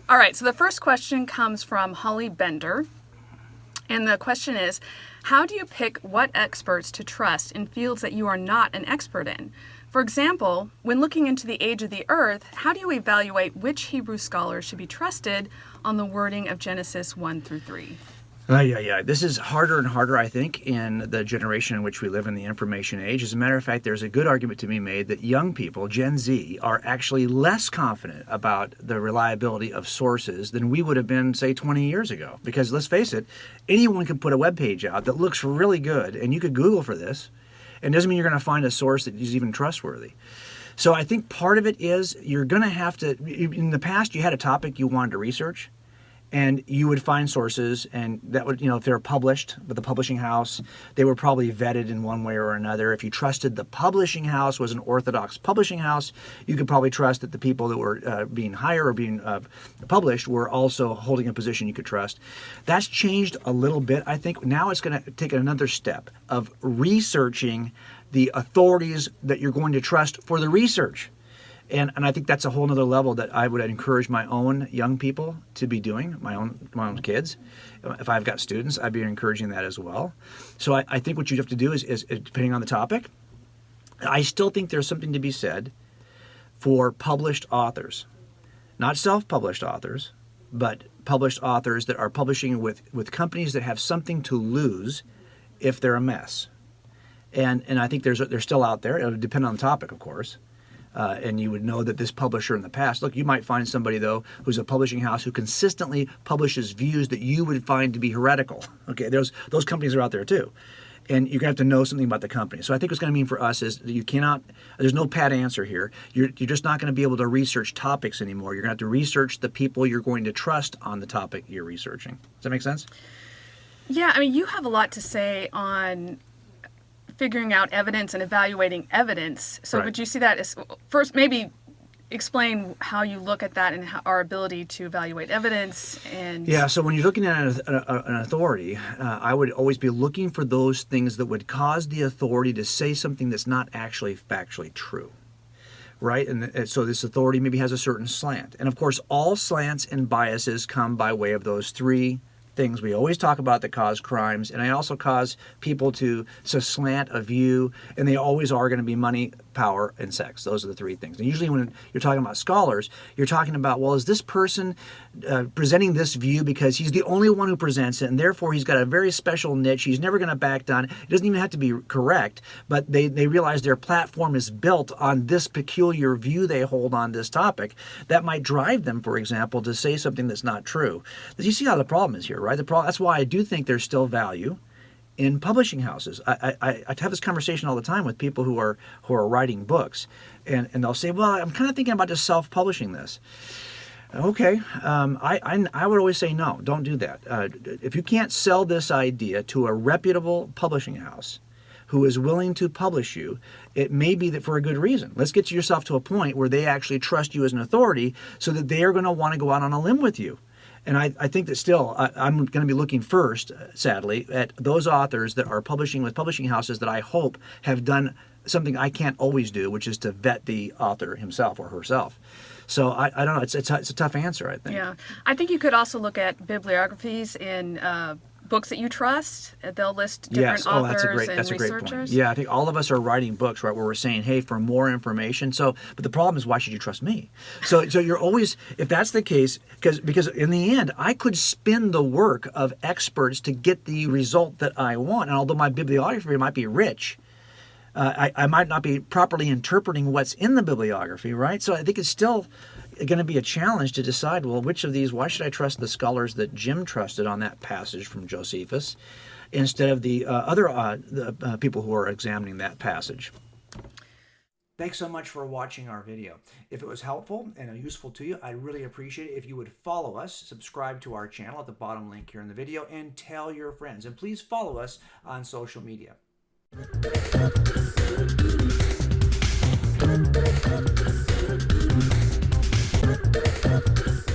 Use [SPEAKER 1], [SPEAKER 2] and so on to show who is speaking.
[SPEAKER 1] All right, so the first question comes from Holly Bender. And the question is, how do you pick what experts to trust in fields that you are not an expert in? For example, when looking into the age of the earth, how do you evaluate which Hebrew scholars should be trusted on the wording of Genesis 1 through 3?
[SPEAKER 2] Yeah. This is harder and harder, I think, in the generation in which we live in the information age. As a matter of fact, there's a good argument to be made that young people, Gen Z, are actually less confident about the reliability of sources than we would have been, say, 20 years ago. Because let's face it, anyone can put a web page out that looks really good, and you could Google for this, and it doesn't mean you're going to find a source that is even trustworthy. So I think part of it is you're going to have to, in the past, you had a topic you wanted to research, and you would find sources, and that would, if they're published with the publishing house, they were probably vetted in one way or another. If you trusted the publishing house was an orthodox publishing house, you could probably trust that the people that were being hired or being published were also holding a position you could trust. That's changed a little bit. I think now it's going to take another step of researching the authorities that you're going to trust for the research. And I think that's a whole nother level that I would encourage my own young people to be doing, my own kids. If I've got students, I'd be encouraging that as well. So I think what you have to do is depending on the topic, I still think there's something to be said for published authors. Not self-published authors, but published authors that are publishing with companies that have something to lose if they're a mess. And I think they're still out there. It would depend on the topic, of course. And you would know that this publisher in the past, look, you might find somebody, though, who's a publishing house who consistently publishes views that you would find to be heretical. Okay, those companies are out there, too. And you're going to have to know something about the company. So I think what's going to mean for us is that there's no pat answer here. You're just not going to be able to research topics anymore. You're going to have to research the people you're going to trust on the topic you're researching. Does that make sense?
[SPEAKER 1] Yeah, I mean, you have a lot to say on figuring out evidence and evaluating evidence. So
[SPEAKER 2] Right.
[SPEAKER 1] Would you see that as, first maybe explain how you look at that and our ability to evaluate evidence? And
[SPEAKER 2] Yeah, so when you're looking at an authority, I would always be looking for those things that would cause the authority to say something that's not actually factually true. Right? And so this authority maybe has a certain slant. And of course, all slants and biases come by way of those three things we always talk about that cause crimes, and they also cause people to slant a view, and they always are going to be money, power, and sex. Those are the three things. And usually when you're talking about scholars, you're talking about, well, is this person presenting this view because he's the only one who presents it, and therefore he's got a very special niche. He's never going to back down. It doesn't even have to be correct, but they realize their platform is built on this peculiar view they hold on this topic. That might drive them, for example, to say something that's not true. You see how the problem is here, right? That's why I do think there's still value in publishing houses. I have this conversation all the time with people who are writing books, and they'll say, well, I'm kind of thinking about just self-publishing this. Okay, I would always say no, don't do that. If you can't sell this idea to a reputable publishing house who is willing to publish you, it may be that for a good reason. Let's get yourself to a point where they actually trust you as an authority so that they are going to want to go out on a limb with you. And I think that still, I'm going to be looking first, sadly, at those authors that are publishing with publishing houses that I hope have done something I can't always do, which is to vet the author himself or herself. So I don't know. It's a tough answer, I think.
[SPEAKER 1] Yeah. I think you could also look at bibliographies in books that you trust. They'll list different authors and researchers.
[SPEAKER 2] Great point. Yeah, I think all of us are writing books, right, where we're saying, hey, for more information. But the problem is, why should you trust me? So you're always, if that's the case, because in the end, I could spin the work of experts to get the result that I want. And although my bibliography might be rich, I might not be properly interpreting what's in the bibliography, right? So I think it's still going to be a challenge to decide, well, which of these, why should I trust the scholars that Jim trusted on that passage from Josephus instead of the other people who are examining that passage? Thanks so much for watching our video. If it was helpful and useful to you, I'd really appreciate it if you would follow us, subscribe to our channel at the bottom link here in the video, and tell your friends. And please follow us on social media. Thank you.